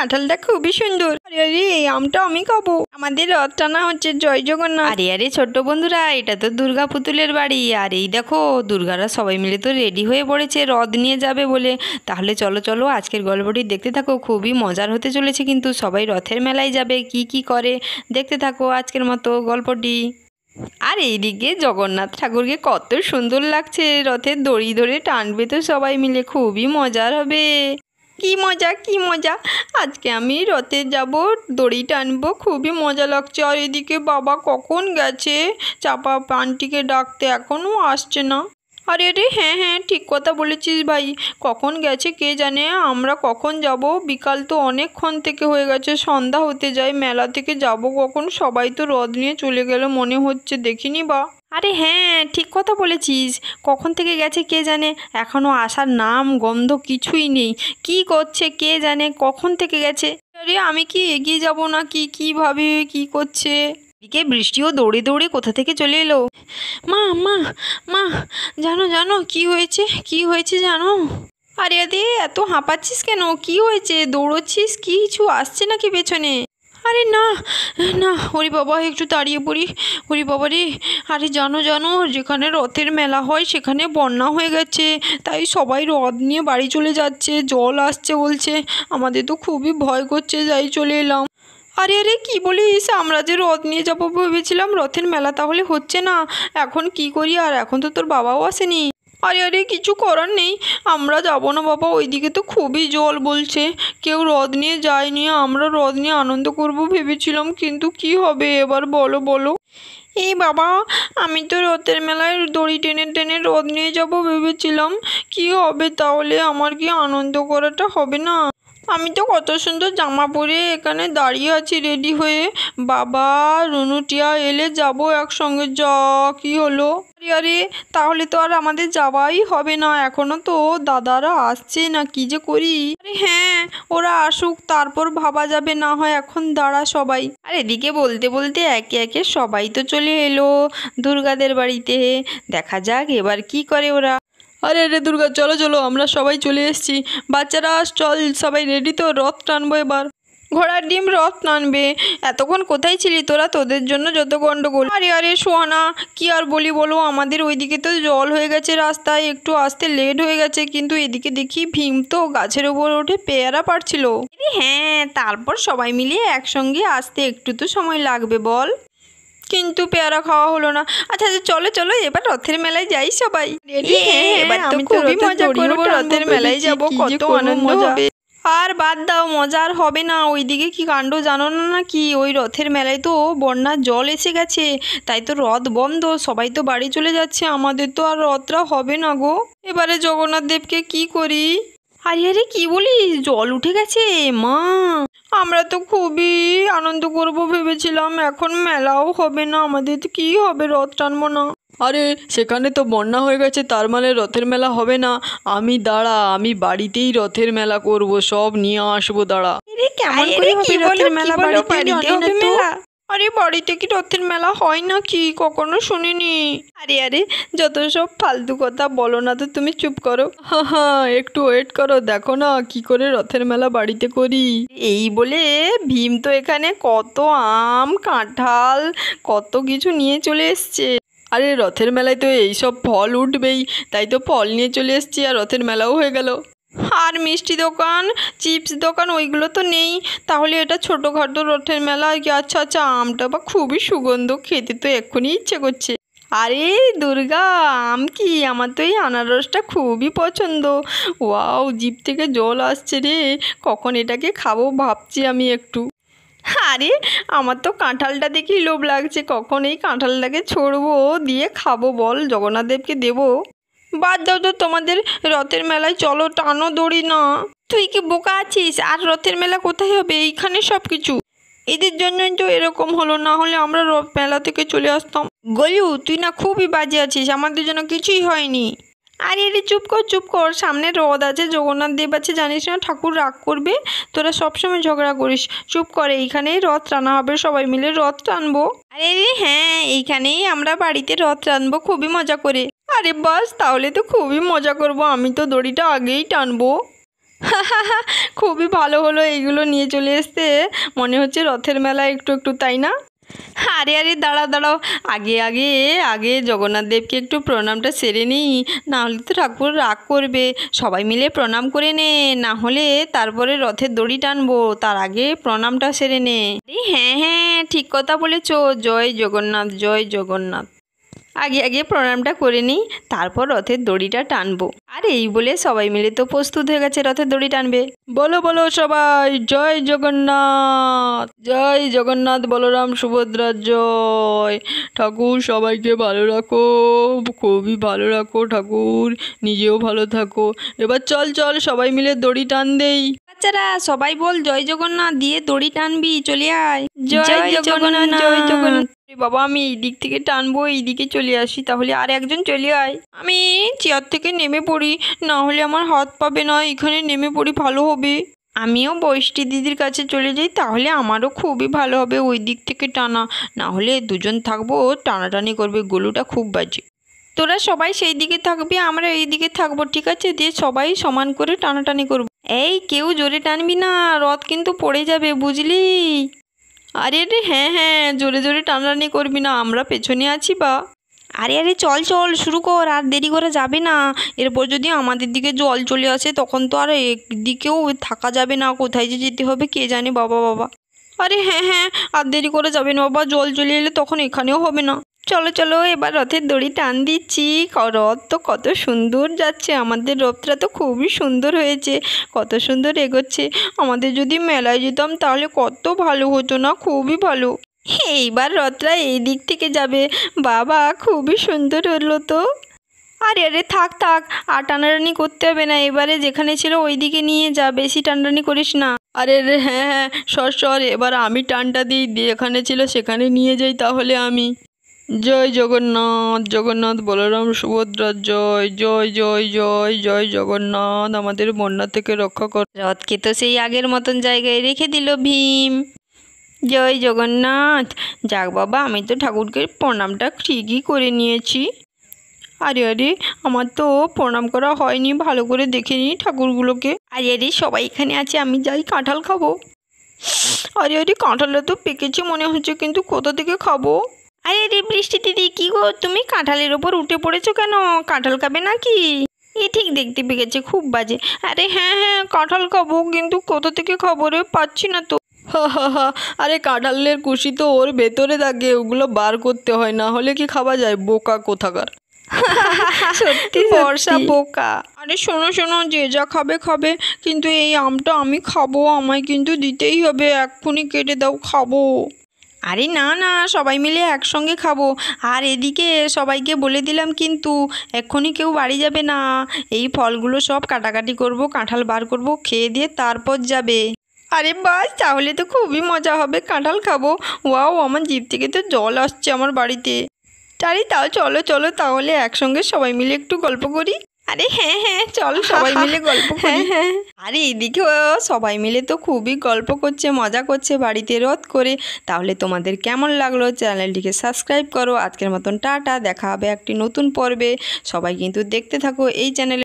কাঁঠালটা খুবই সুন্দর। আরে আরে এই আমটা আমি খাবো। আমাদের রথ টানা হচ্ছে, জয় জগন্নাথ। আরে আরে ছোট্ট বন্ধুরা, এটা তো দুর্গা পুতুলের বাড়ি। আর এই দেখো দুর্গারা সবাই মিলে তো রেডি হয়ে পড়েছে রথ নিয়ে যাবে বলে। তাহলে চলো চলো আজকের গল্পটি দেখতে থাকো, খুবই মজার হতে চলেছে কিন্তু। সবাই রথের মেলায় যাবে, কি কি করে দেখতে থাকো আজকের মতো গল্পটি। আর এইদিকে জগন্নাথ ঠাকুরকে কত সুন্দর লাগছে, রথের দড়ি ধরে টানবে তো সবাই মিলে, খুবই মজার হবে। কি মজা কি মজা, আজকে আমি রথে যাব, দড়ি টানবো, খুবই মজা লাগছে। আর এদিকে বাবা কখন গেছে চাপা পানটিকে ডাকতে, এখনও আসছে না। আরে আরে হ্যাঁ হ্যাঁ ঠিক কথা বলেছিস ভাই, কখন গেছে কে জানে। আমরা কখন যাব, বিকাল তো অনেকক্ষণ থেকে হয়ে গেছে, সন্ধ্যা হতে যায়। মেলা থেকে যাব কখন, সবাই তো রথ নিয়ে চলে গেল মনে হচ্ছে, দেখিনি বা। আরে হ্যাঁ ঠিক কথা বলেছিস, কখন থেকে গেছে কে জানে, এখনও আসার নাম গন্ধ কিছুই নেই। কি করছে কে জানে, কখন থেকে গেছে। আরে আমি কি এগিয়ে যাব না কি, কীভাবে কি করছে। এদিকে বৃষ্টিও দৌড়ে দৌড়ে কোথা থেকে চলে এলো। মা মা মা, জানো জানো কি হয়েছে, কি হয়েছে জানো। আরে আরে এত হাঁপাচ্ছিস কেন, কি হয়েছে, দৌড়চ্ছিস, কিছু আসছে নাকি পেছনে। আরে না না, হরি বাবা একটু দাঁড়িয়ে পড়ি, হরি বাবা রে। আরে জানো জানো, যেখানে রথের মেলা হয় সেখানে বন্যা হয়ে গেছে, তাই সবাই রথ নিয়ে বাড়ি চলে যাচ্ছে, জল আসছে বলছে। আমাদের তো খুবই ভয় করছে, যাই চলে এলাম। আরে আরে কি বলিস, আমরা যে রথ নিয়ে যাবো ভেবেছিলাম, রথের মেলা তাহলে হচ্ছে না, এখন কি করি। আর এখন তো তোর বাবাও আসেনি। আরে আরে কিছু করার নেই, আমরা যাবো না বাবা, ওইদিকে তো খুবই জল বলছে, কেউ রথ নিয়ে যায়নি, আমরা রথ নিয়ে আনন্দ করব ভেবেছিলাম, কিন্তু কি হবে এবার বলো বলো। এই বাবা, আমি তো রথের মেলায় দড়ি টেনে টেনে রথ নিয়ে যাব ভেবেছিলাম, কি হবে তাহলে, আমার কি আনন্দ করাটা হবে না। আমি তো কত সুন্দর জামা পরে এখানে দাঁড়িয়ে আছি রেডি হয়ে, বাবা রুনুটিয়া এলে যাব একসঙ্গে। যা কি হলো, আরে আরে তাহলে তো আর আমাদের যাওয়াই হবে না, এখনো তো দাদারা আসছে না, কি যে করি। আরে হ্যাঁ ওরা আসুক তারপর ভাবা যাবে, না হয় এখন দাঁড়া সবাই। আর এদিকে বলতে বলতে একে একে সবাই তো চলে এলো দুর্গাদের বাড়িতে, দেখা যাক এবার কি করে ওরা। আরে রে দুর্গা চলো চলো, আমরা সবাই চলে এসেছি, বাচ্চারা চল সবাই রেডি তো, রথ টানবো এবার। ঘোড়ার ডিম রথ টানবে, এতক্ষণ কোথায় ছিলি তোরা, তোদের জন্য যত গন্ডগোল। আরে আরে সোহানা কি আর বলি বলো, আমাদের ওইদিকে তো জল হয়ে গেছে রাস্তায়, একটু আসতে লেট হয়ে গেছে, কিন্তু এদিকে দেখি ভীম তো গাছের উপর উঠে পেয়ারা পাড়ছিল। হ্যাঁ তারপর সবাই মিলিয়ে একসঙ্গে আসতে একটু তো সময় লাগবে বল, কিন্তু পেয়ারা খাওয়া হলো না। আচ্ছা আচ্ছা চলো চলো এবার রথের মেলায় যাই সবাই। হ্যাঁ এবার তো খুবই মজা করবো, রথের মেলায় যাব, কত আনন্দ হবে। আর বাদ দাও, মজার হবে না। ওইদিকে কি কাণ্ড জানো না নাকি, ওই রথের মেলায় তো বন্যার জল এসে গেছে, তাই তো রথ বন্ধ, সবাই তো বাড়ি চলে যাচ্ছে, আমাদের তো আর রথটা হবে না গো। এবারে জগন্নাথ দেবকে কি করি। আরে আরে কি বলিস, জল উঠে গেছে মা, আমরা তো খুবই আনন্দ করব ভেবেছিলাম, এখন মেলাও হবে না আমাদের, তো কি হবে, রথ টানবো না। আরে সেখানে তো বন্যা হয়ে গেছে, তার মানে রথের মেলা হবে না। আমি দাঁড়া, আমি বাড়িতেই রথের মেলা করব, সব নিয়ে আসবো দাঁড়া। কেমন করে হবে রথের মেলা, বাড়িতে হবে মেলা। আরে বাড়িতে কি রথের মেলা হয় নাকি, কখনো শুনিনি। আরে আরে যত সব ফালতু কথা বলো না তো, তুমি চুপ করো। হ্যাঁ একটু ওয়েট করো, দেখো না কি করে রথের মেলা বাড়িতে করি। এই বলে ভীম তো এখানে কত আম কাঁঠাল কত কিছু নিয়ে চলে এসছে। আরে রথের মেলায় তো এইসব ফল উঠবেই, তাই তো ফল নিয়ে চলে এসছি, আর রথের মেলাও হয়ে গেল। আর মিষ্টি দোকান চিপস দোকান ওইগুলো তো নেই, তাহলে এটা ছোটোখাটো রথের মেলা আর কি। আচ্ছা আচ্ছা আমটা বা খুবই সুগন্ধ, খেতে তো এক্ষুনি ইচ্ছে করছে। আরে দুর্গা আম কি, আমার তো এই আনারসটা খুবই পছন্দ। ওয়াও জিভ থেকে জল আসছে রে, কখন এটাকে খাবো ভাবছি আমি একটু। আরে আমার তো কাঁঠালটা দেখেই লোভ লাগছে, কখন এই কাঁঠালটাকে ছড়বো দিয়ে খাবো বল, জগন্নাথ দেবকে দেবো। বাদ দাও তো, তোমাদের রথের মেলায় চলো, টানো দড়ি না। তুই কি বোকা আছিস, আর রথের মেলা কোথায় হবে, এইখানে সব কিছু। এদের জন্যই তো এরকম হলো, না হলে আমরা রথ মেলা থেকে চলে আসতাম। গলিউ তুই না খুবই বাজে আছিস, আমাদের জন্য কিছুই হয়নি। আরে আরে চুপ কর চুপ কর, সামনে রথ আছে, জগন্নাথ দেব আছে, জানিস না ঠাকুর রাগ করবে, তোরা সবসময় ঝগড়া করিস। চুপ করে, এইখানেই রথ টানা হবে, সবাই মিলে রথ টানবো। আরে হ্যাঁ এইখানেই আমরা বাড়িতে রথ টানবো খুবই মজা করে। আরে বাস তাহলে তো খুবই মজা করব, আমি তো দড়িটা আগেই টানবো। খুবই ভালো হলো এইগুলো নিয়ে চলে আসতে, মনে হচ্ছে রথের মেলা একটু একটু, তাই না? আরে আরে দাঁড়াও, আগে আগে আগে জগন্নাথ দেবকে একটু প্রণামটা সেরে নিই, না হলে তো ঠাকুর রাগ করবে। সবাই মিলে প্রণাম করে নে, না হলে তারপরে রথের দড়ি টানবো, তার আগে প্রণামটা সেরে নে। হ্যাঁ হ্যাঁ, ঠিক কথা বলেছ। জয় জগন্নাথ, জয় জগন্নাথ। আগে আগে প্রণামটা করে নিই, তারপর রথের দড়িটা টানবো। আর এই বলে সবাই মিলে তো প্রস্তুত হয়ে গেছে রথের দড়ি টানবে। বলো বলো সবাই, জয় জগন্নাথ, জয় জগন্নাথ, বলরাম সুভদ্রার জয়। ঠাকুর সবাইকে ভালো রাখো, খুবই ভালো রাখো ঠাকুর, নিজেও ভালো থাকো। এবার চল চল সবাই মিলে দড়ি টান দেই। বাচ্চারা সবাই বল জয় জগন্নাথ দিয়ে দড়ি টানবি, চলে আয়। জয় জগন্নাথ, জয় জগন্নাথ। বাবা আমি এই দিক থেকে টানবো, এই দিকে চলে আসি, তাহলে আর একজন চলে আয়। আমি চেয়ার থেকে নেমে পড়ি, না হলে আমার হাত পাবে না, এখানে নেমে পড়ি, ভালো হবে। আমিও বৈষ্টি দিদির কাছে চলে যাই, তাহলে আমারও খুবই ভালো হবে ওই দিক থেকে টানা, না হলে দুজন থাকবো টানাটানি করবে, গলুটা খুব বাজে। তোরা সবাই সেই দিকে থাকবি, আমরা এই দিকে থাকবো, ঠিক আছে? দিয়ে সবাই সমান করে টানাটানি করবো। এই কেউ জোরে টানবি না, রথ কিন্তু পড়ে যাবে, বুঝলি? আরে আরে হ্যাঁ হ্যাঁ, জোরে জোরে টানাটানি করবি না, আমরা পেছনে আছি বা। আরে আরে চল চল শুরু কর, আর দেরি করা যাবে না। এরপর যদি আমাদের দিকে জল চলে আসে তখন তো আর একদিকেও থাকা যাবে না, কোথায় যে যেতে হবে কে জানে, বাবা বাবা। আরে হ্যাঁ হ্যাঁ, আর দেরি করা যাবে না বাবা, জল চলে এলে তখন এখানেও হবে না। চলো চলো এবার রথের দড়ি টান দিচ্ছি। রথ তো কত সুন্দর যাচ্ছে, আমাদের রথটা তো খুবই সুন্দর হয়েছে, কত সুন্দর এগোচ্ছে। আমাদের যদি মেলায় যেতাম তাহলে কত ভালো হতো না, খুবই ভালো। এইবার রথটা এই দিক থেকে যাবে, বাবা খুবই সুন্দর হলো তো। আরে আরে থাক থাক, আর টানাটানি করতে হবে না, এবারে যেখানে ছিল ওই দিকে নিয়ে যা, বেশি টানাটানি করিস না। আরে রে হ্যাঁ হ্যাঁ, সর এবার আমি টানটা দিই, যেখানে ছিল সেখানে নিয়ে যাই তাহলে আমি। জয় জগন্নাথ, জগন্নাথ বলরাম সুভদ্রার জয়, জয় জয় জয় জয় জগন্নাথ, আমাদের বন্যা থেকে রক্ষা কর। রথকে তো সেই আগের মতন জায়গায় রেখে দিল ভীম। জয় জগন্নাথ। যাক বাবা, আমি তো ঠাকুরকে প্রণামটা ঠিকই করে নিয়েছি। আরে আরে আমার তো প্রণাম করা হয়নি, ভালো করে দেখে নিই ঠাকুরগুলোকে। আরে আরে সবাই এখানে আছে, আমি যাই কাঁঠাল খাবো। আরে আরে কাঁঠালটা তো পেকেছে মনে হচ্ছে, কিন্তু কোথা থেকে খাবো? আরে রে বৃষ্টি দিদি, কি গো তুমি কাঁঠালের ওপর উঠে পড়েছো কেন? কাঁঠাল খাবে নাকি? এ ঠিক দেখতে পেকেছে, খুব বাজে। আরে হ্যাঁ হ্যাঁ কাঁঠাল খাবো, কিন্তু কোথা থেকে খাবো রে, পাচ্ছি না তো। হা হা হা, আরে কাঁঠালের কুশি তো ওর ভেতরে থাকে, ওগুলো বার করতে হয়, না হলে কি খাওয়া যায়, বোকা কোথাকার। সত্যি বর্ষা বোকা। আরে শোনো শোনো, যে যা খাবে খাবে, কিন্তু এই আমটা আমি খাবো, আমায় কিন্তু দিতেই হবে, এক্ষুনি কেটে দাও, খাবো। আরে না না, সবাই মিলে একসঙ্গে খাবো। আর এদিকে সবাইকে বলে দিলাম কিন্তু এক্ষুনি কেউ বাড়ি যাবে না, এই ফলগুলো সব কাটাকাটি করব, কাঁঠাল বার করব, খেয়ে দিয়ে তারপর যাবে। আরে বাস, তাহলে তো খুবই মজা হবে, কাঁঠাল খাবো। ওয়াও, আমার জিভ থেকে তো জল আসছে আমার বাড়িতে। তাই তাও চলো চলো তাহলে একসঙ্গে সবাই মিলে একটু গল্প করি। আরে হ্যাঁ হ্যাঁ চল সবাই মিলে গল্প করি। হ্যাঁ আরে এদিকেও সবাই মিলে তো খুবই গল্প করছে, মজা করছে বাড়িতে রথ করে। তাহলে তোমাদের কেমন লাগলো, চ্যানেলটিকে সাবস্ক্রাইব করো। আজকের মতন টাটা, দেখা হবে একটি নতুন পর্বে। সবাই কিন্তু দেখতে থাকো এই চ্যানেলে।